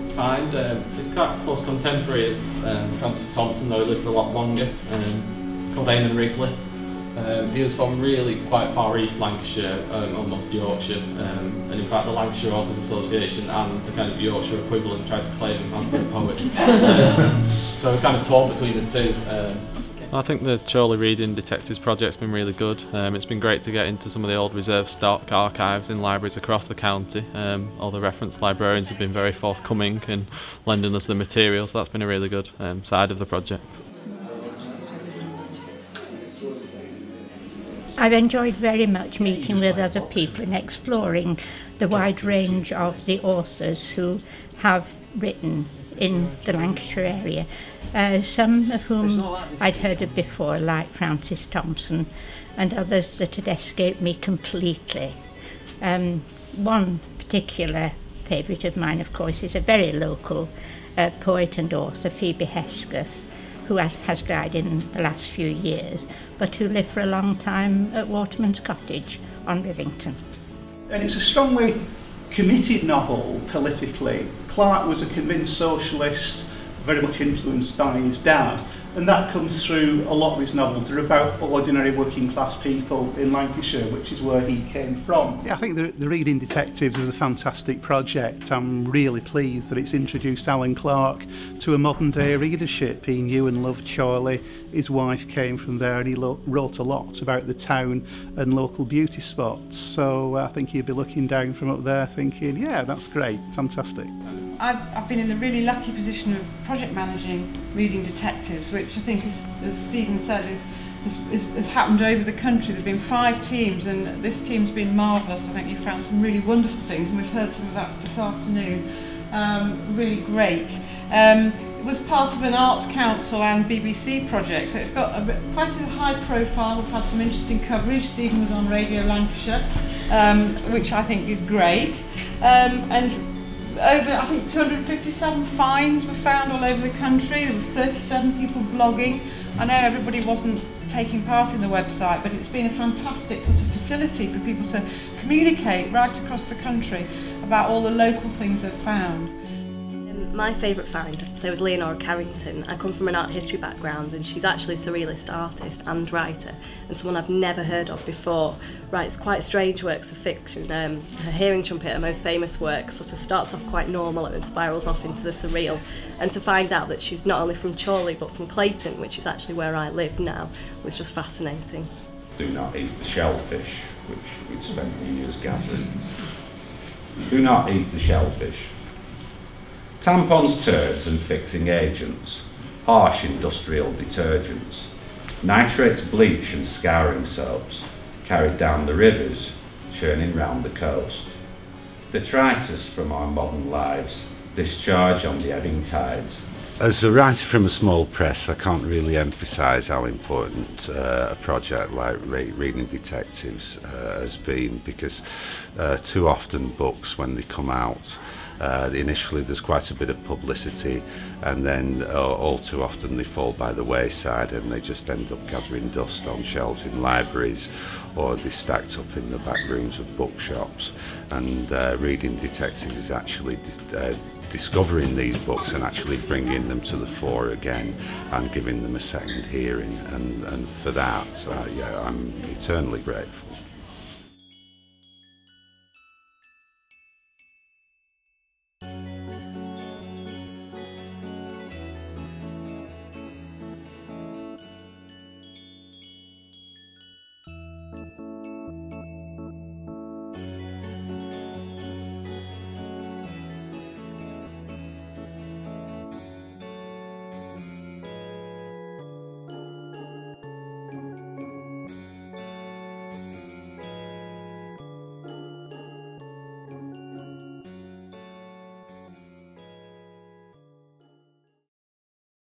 find. It's quite close contemporary of Francis Thompson, though he lived for a lot longer, called Eamon Wrigley. He was from really quite far east Lancashire, almost Yorkshire, and in fact the Lancashire Authors Association and the kind of Yorkshire equivalent tried to claim him as the poet. So it's kind of torn between the two. I think the Chorley Reading Detectives project's been really good. It's been great to get into some of the old reserve stock archives in libraries across the county. All the reference librarians have been very forthcoming and lending us the material, so that's been a really good side of the project. I've enjoyed very much meeting with other people and exploring the wide range of the authors who have written in the Lancashire area, some of whom I'd heard of before, like Francis Thompson, and others that had escaped me completely. One particular favourite of mine, of course, is a very local poet and author, Phoebe Hesketh, who has died in the last few years, but who lived for a long time at Waterman's Cottage on Rivington. And it's a strongly committed novel politically. Clark was a convinced socialist, very much influenced by his dad, and that comes through a lot of his novels. They're about ordinary working class people in Lancashire, which is where he came from. Yeah, I think the Reading Detectives is a fantastic project. I'm really pleased that it's introduced Alan Clark to a modern day readership. He knew and loved Chorley. His wife came from there, and he wrote a lot about the town and local beauty spots. So I think he'd be looking down from up there thinking, yeah, that's great, fantastic. I've been in the really lucky position of project managing Reading Detectives, which I think, as Stephen said, has happened over the country. There's been 5 teams, and this team's been marvellous. I think you found some really wonderful things, and we've heard some of that this afternoon. Really great. It was part of an Arts Council and BBC project, so it's got quite a high profile. We've had some interesting coverage. Stephen was on Radio Lancashire, which I think is great. And over, I think, 257 finds were found all over the country. There was 37 people blogging. I know everybody wasn't taking part in the website, but it's been a fantastic sort of facility for people to communicate right across the country about all the local things they've found. My favourite find, so was Leonora Carrington. I come from an art history background, and she's actually a surrealist artist and writer, and someone I've never heard of before. Writes quite strange works of fiction. Her Hearing Trumpet, her most famous work, sort of starts off quite normal and then spirals off into the surreal. And to find out that she's not only from Chorley but from Clayton, which is actually where I live now, was just fascinating. Do not eat the shellfish, which we'd spent years gathering. Do not eat the shellfish. Tampons, turds and fixing agents, harsh industrial detergents, nitrates, bleach and scouring soaps, carried down the rivers, churning round the coast. Detritus from our modern lives, discharge on the ebbing tides. As a writer from a small press, I can't really emphasise how important a project like Reading Detectives has been, because too often books, when they come out, initially there's quite a bit of publicity, and then all too often they fall by the wayside and they just end up gathering dust on shelves in libraries, or they're stacked up in the back rooms of bookshops. And Reading Detectives is actually discovering these books and actually bringing them to the fore again and giving them a second hearing, and for that, yeah, I'm eternally grateful.